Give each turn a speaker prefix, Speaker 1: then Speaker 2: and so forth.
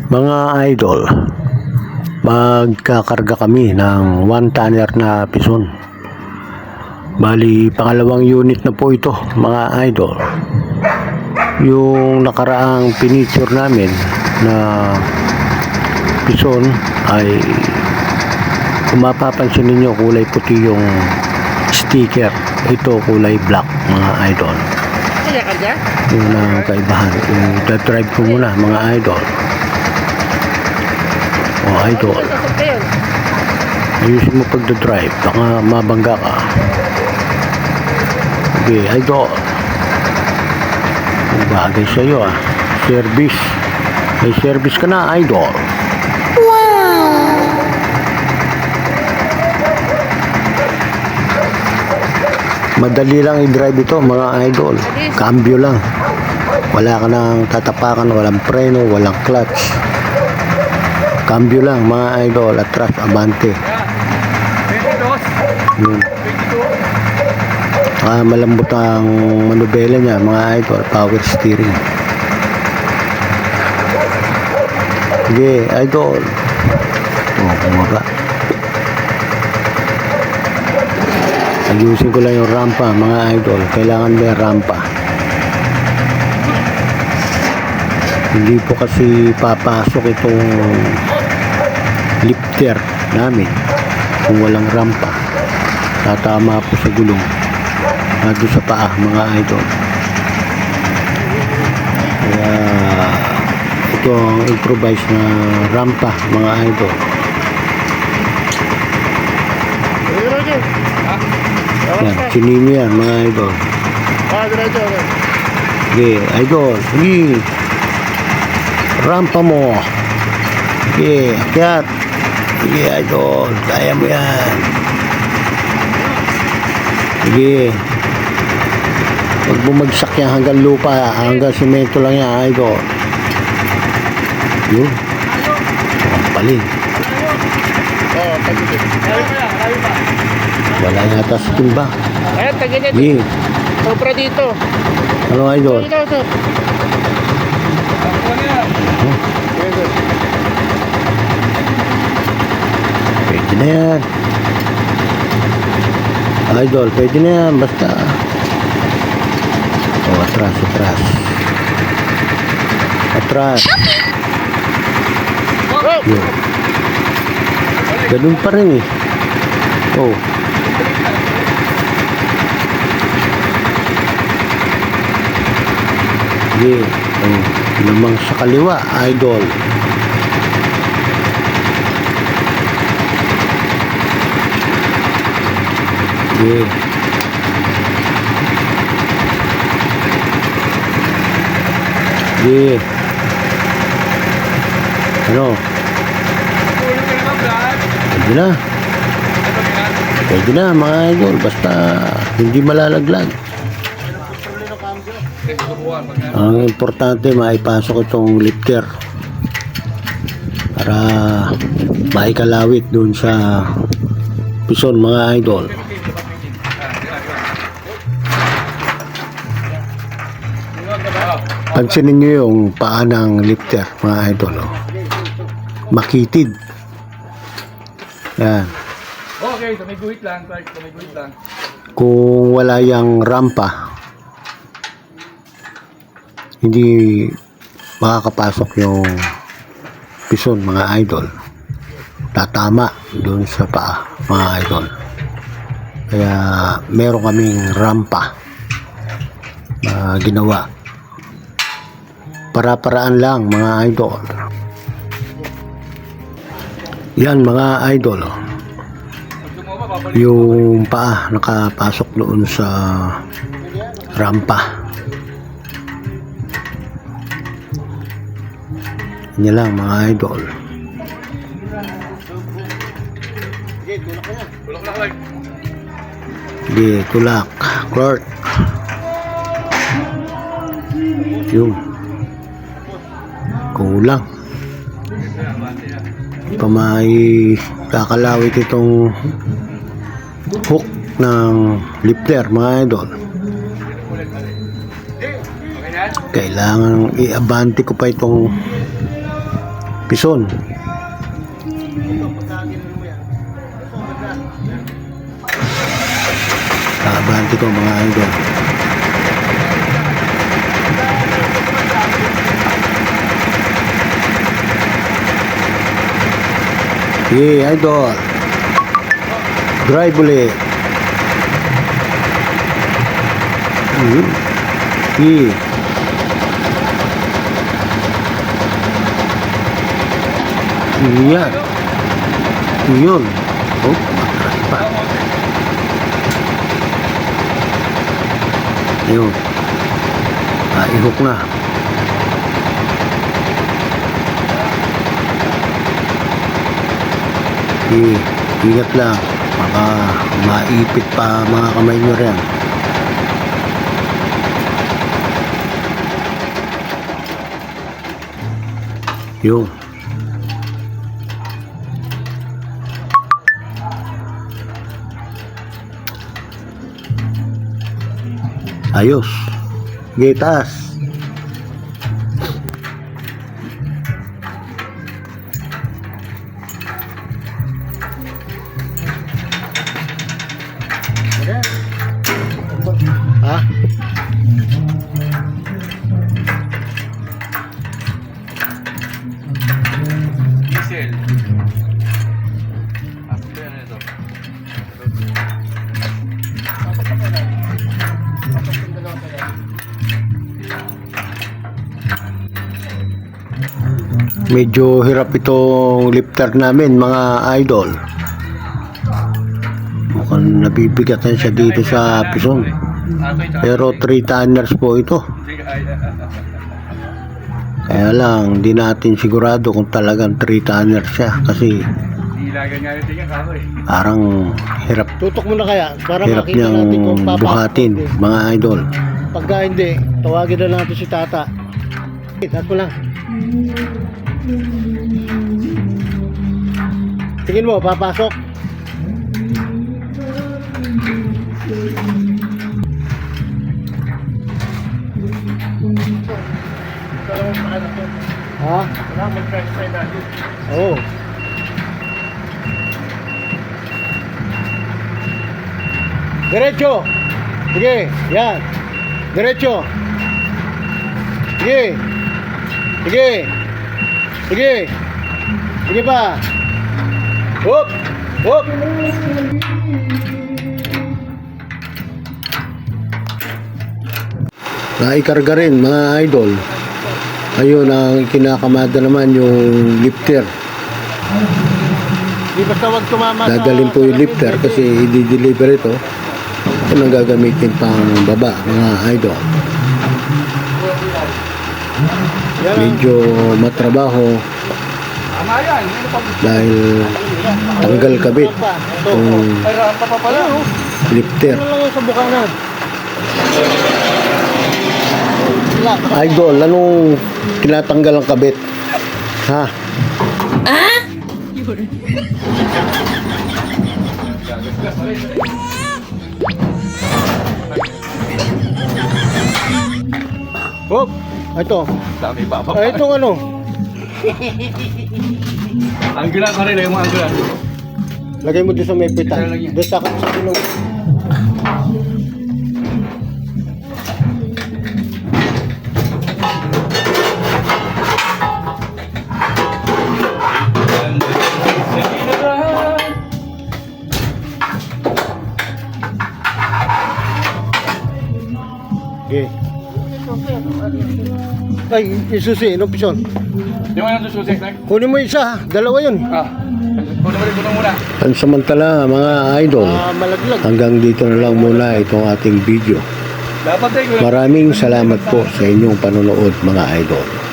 Speaker 1: Mga idol, magkakarga kami ng 1 tonner na pison. Bali, pangalawang unit na po ito, mga idol. Yung nakaraang pinicture namin na pison ay, kung mapapansin ninyo, kulay puti yung sticker. Ito kulay black, mga idol.
Speaker 2: Kaya ka dyan?
Speaker 1: Yun ang kaibahan. I-drive ko muna, mga idol. Oh, idol. Ayusin mo pagdadrive, baka mabangga ka. Okay, idol. Bagay sa'yo ah. Service. May service ka na, idol.
Speaker 3: Wow!
Speaker 1: Madali lang i-drive ito, mga idol. Cambio lang. Wala ka nang tatapakan, walang preno, walang clutch. Cambio lang, mga idol. Atras, abante. Yun. Malambot ang manubela niya, mga idol. Power steering. Sige, idol. Oh, bumaga. Ayusin ko lang yung rampa, mga idol. Kailangan may rampa. Hindi po kasi papasok itong lifter namin kung walang rampa. Tatama po sa gulong doon sa paa, mga idol. Kaya ito ang improvised na rampa, mga idol. Yan, sinino yan, mga idol. Sige, idol. Sige, rampa mo. Sige, akyat. Sige, idol. Kaya mo yan. Sige. Pag bumagsak yan hanggang lupa, hanggang simento lang yan, idol. Yun. Ang paling. Wala yata sa timba.
Speaker 2: Ayan, tagin niya.
Speaker 1: Sige.
Speaker 2: Sobra dito.
Speaker 1: Ano, idol?
Speaker 2: Dito.
Speaker 1: Pwede na yan. Idol, pwede na yan. Basta. Oh, atras, atras. Atras. Yun. Ganun pa rin eh. Oh. Sige. Oh. Lamang sa kaliwa, idol. Sige. Sige. Ano? Pwede na. Pwede na, mga idol. Basta hindi malalaglag. Ang importante, maipasok itong lifter para maikalawit doon sa pison, mga idol. Pansinin nyo yung paa ng lifter, mga idol. Oh. Makitid. Yan.
Speaker 4: Okay, so may guhit lang. So may guhit lang.
Speaker 1: Kung wala yung rampa, hindi makakapasok yung pison, mga idol. Tatama doon sa paa, mga idol. Kaya meron kaming rampa na ginawa. Para-paraan lang, mga idol. Yan, mga idol. Yung paa nakapasok doon sa rampa. Yan lang, mga idol. Sige, tulak. Clerk. Yung kulang. Pamay kakalawit itong hook ng lifter, mga idol. Kailangan i-abante ko pa itong Pison. Abante ko mga idol. Idol. Drive ulit. Yan. Yun. Oh, matras pa. Yun. Ihok na. Ingat lang. Baka maipit pa mga kamay nyo rin. Yun. Ayos. Gitas. Ha?
Speaker 4: Diesel. Pasok ko yan ito.
Speaker 1: Medyo hirap itong lifter namin mga idol. Mukhang nabibigatan siya dito sa pison. Pero 3 tonners po ito. Kaya lang, di natin sigurado kung talagang 3 tonners siya. Kasi
Speaker 4: Ilagan nga yung tingin kako eh.
Speaker 1: parang hirap,
Speaker 2: Tutok mo na kaya para
Speaker 1: hirap
Speaker 2: makita
Speaker 1: niyang
Speaker 2: natin kung papasok.
Speaker 1: buhatin mga idol.
Speaker 2: Pagka hindi, tawagin na natin si Tata. Tat mo lang. Tingin mo, papasok? Ha? Oo. Diretso. Sige, yan. Diretso. Sige. Sige. Sige. Sige pa. Hop. Hop.
Speaker 1: Naikarga rin mga idol. Ayun ang kinakamada naman yung lifter.
Speaker 2: Di basta wag tumama sa...
Speaker 1: Dadalhin po yung lifter kasi i-deliver ito. Ito nang gagamitin pang baba mga idol. Medyo matrabaho
Speaker 4: Tama yan. Ano pa?
Speaker 1: dahil tanggal kabit yung
Speaker 4: Ay, rampa pa pala.
Speaker 1: lifter.
Speaker 2: Ano lang yung sa bukanan?
Speaker 1: Idol, anong tinatanggal ang kabit? Ha?
Speaker 2: Hop. Ito.
Speaker 4: Dami pa pa.
Speaker 2: Ay, itong ano?
Speaker 4: Anggulan ka rin, yung mga anggulan.
Speaker 2: Lagay mo doon sa may pitan.
Speaker 4: Isa lang yan.
Speaker 2: Doon sa silong. Okay. Ay, yung susi, yung pison.
Speaker 4: Di mo yung sususik, Nag?
Speaker 2: Kunin mo isa, dalawa yun.
Speaker 4: Kunin muna.
Speaker 1: Pansamantala mga idol,
Speaker 2: Malaglag.
Speaker 1: hanggang dito na lang muna itong ating video.
Speaker 4: Dapat tayo.
Speaker 1: Maraming salamat po sa inyong panonood mga idol.